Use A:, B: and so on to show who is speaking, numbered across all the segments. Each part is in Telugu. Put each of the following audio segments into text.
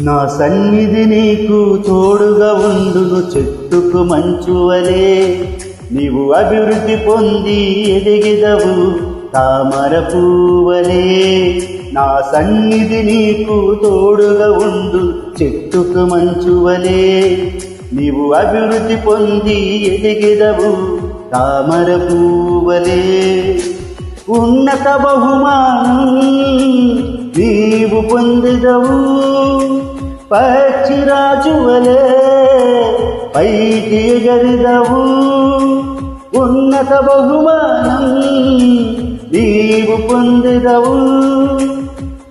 A: నా సన్నిధి నీకు తోడుగా ఉండును చెట్టుకు మంచువలే. నీవు అభివృద్ధి పొంది ఎదిగిదవు తామర పువ్వలే. నా సన్నిధి నీకు తోడుగా ఉండు చెట్టుకు మంచువలే. నీవు అభివృద్ధి పొంది ఎదిగిదవు తామర పువ్వలే. ఉన్నత బహుమానం నీవు పొందిదవు పక్షిరాజువలే పైకి ఎగరిదవు. ఉన్నత బహుమానం నీవు పొందిదవు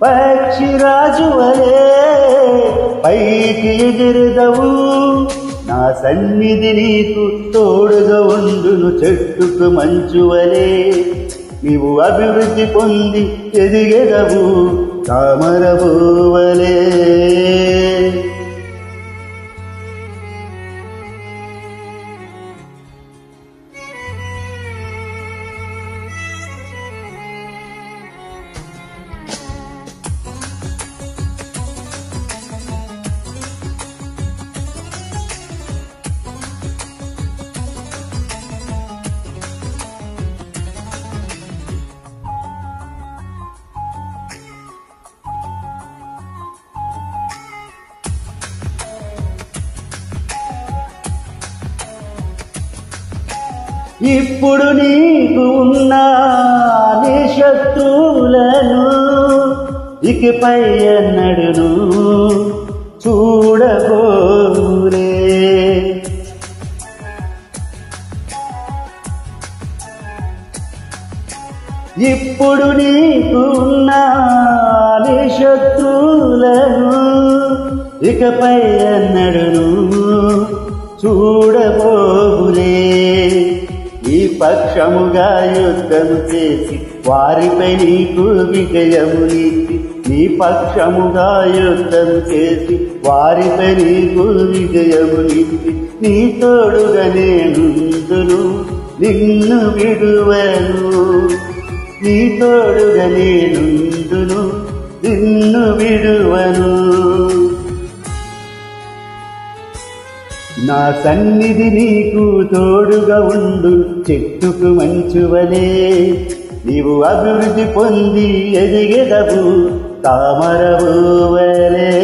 A: పక్షిరాజువలే పైకి ఎగిరిదవు. నా సన్నిధి నీకు తోడుగా ఉండును చెట్టుకు మంచువలే. నీవు అభివృద్ధి పొంది ఎదిగెదవు తామర పువ్వలే. ఇప్పుడు నీకు ఉన్న నీ శత్రువులను ఇకపై ఎన్నడును చూడబోరే. ఇప్పుడు నీకు ఉన్న నీ శత్రువులను ఇకపై ఎన్నడును చూడబోరే. ఈ పక్షముగా యుద్ధము చేసి వారిపై నీకు విజయమునిచ్చి. నీ పక్షముగా యుద్ధము చేసి వారిపై నీకు విజయమునిచ్చి. నీ తోడుగా నేనుందును నిన్ను విడువను. నీ తోడుగా నేనుందును నిన్ను విడువను. నా సన్నిధి నీకు తోడుగా ఉండు చెట్టుకు మంచువలే. నీవు అభివృద్ధి పొంది ఎదిగెదవు తామర పువ్వలే.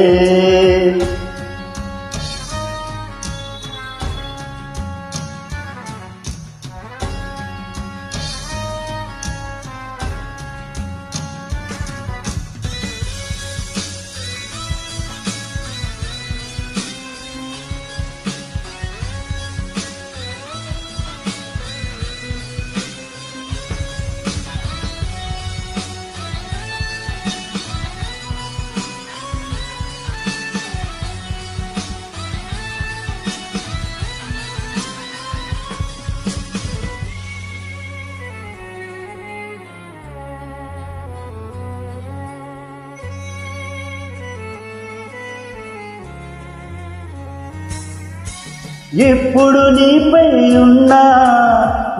A: ఇప్పుడు నీపై ఉన్న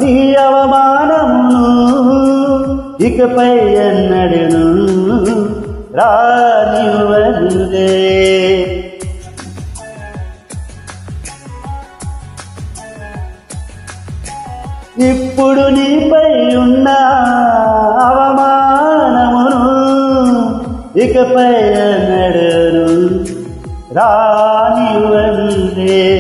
A: నీ అవమానమును ఇకపై ఎన్నడును రానివ్వదులే. ఇప్పుడు నీపై ఉన్న అవమానమును ఇకపై ఎన్నడును రానివ్వదులే.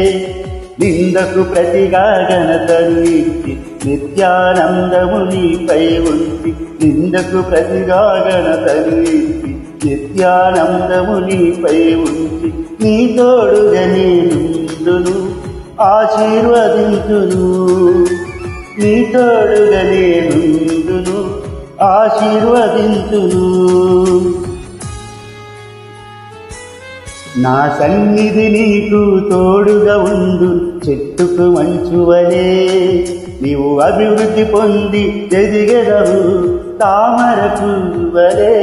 A: నిందకు ప్రతిగా ఘనతను ఇచ్చి నిత్యానందము నీపై ఉంచి. నిందకు ప్రతిగా ఘనతను ఇచ్చి నిత్యానందము నీపై ఉంచి. నీ తోడుగా నేనుందును ఆశీర్వదించును. నీ తోడుగా నేనుందును ఆశీర్వదించును. నా సన్నిధి నీకు తోడుగా ఉండు చెట్టుకు మంచువలే. నీవు అభివృద్ధి పొంది ఎదిగెదవు తామర పువ్వలే.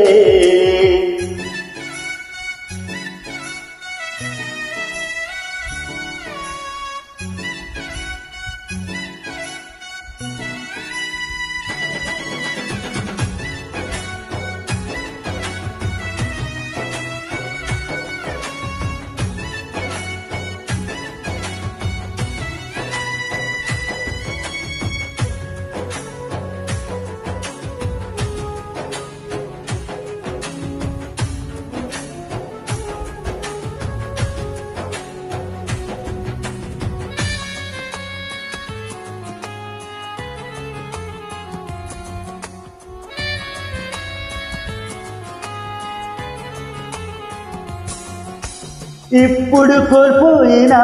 A: ఇప్పుడు కోల్పోయినా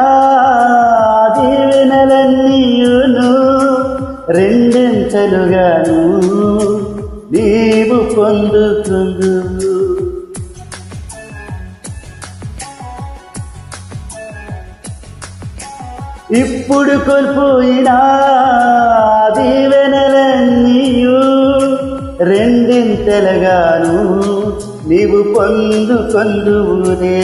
A: దీవెనలన్నీయును రెండింతలుగాను నీవు పొందుకుందు. ఇప్పుడు కోల్పోయినా దీవెనలన్నీయు రెండింతలుగాను నీవు పొందుకొందువునే.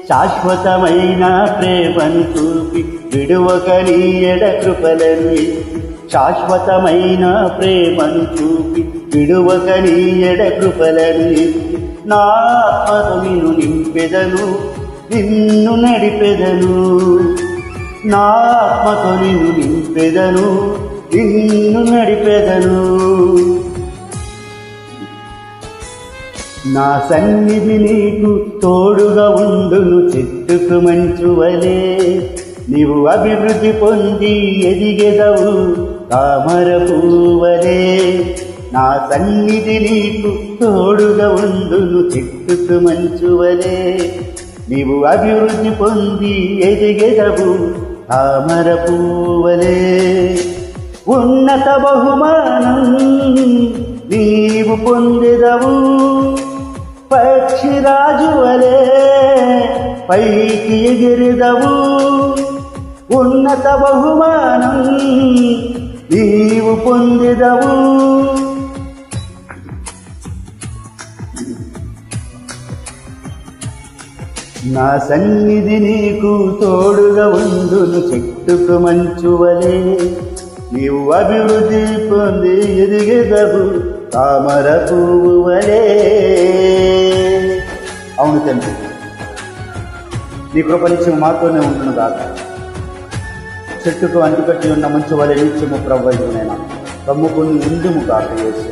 A: శాశ్వతమైన ప్రేమను చూపి విడువక నీ ఎడ కృపలను ఇచ్చి, శాశ్వతమైన ప్రేమను చూపి విడువక నీ ఎడ కృపలను ఇచ్చి, నా ఆత్మతో నిన్ను నింపెదను, నిన్ను నడిపెదను. నా ఆత్మతో నిన్ను నింపెదను, నిన్ను నడిపెదను. నా సన్నిధి నీకు తోడుగా ఉండును చెట్టుకు మంచువలే. నీవు అభివృద్ధి పొంది ఎదిగెదవు తామర పువ్వలే. నా సన్నిధి నీకు తోడుగా ఉండును చెట్టుకు మంచువలే. నీవు అభివృద్ధి పొంది ఎదిగెదవు తామర పువ్వలే. ఉన్నత బహుమానం నీవు పొందెదవు, పక్షిరాజు వలే పైకి ఎగిరెదవు. ఉన్నత బహుమానం నీవు పొందెదవు. నా సన్నిధి నీకు తోడుగా ఉండును చెట్టుకు మంచువలే. నీవు అభివృద్ధి పొంది ఎదిగెదవు తామర పువ్వువలే. అవును తండ్రి, నీ కృపనిత్యం మాతోనే ఉంటును గాక. చెట్టుకు అంటుకట్టి ఉన్న మంచు వలె నిత్యము ప్రభువైన కమ్ముకుని ఉండుము గాక యేసు.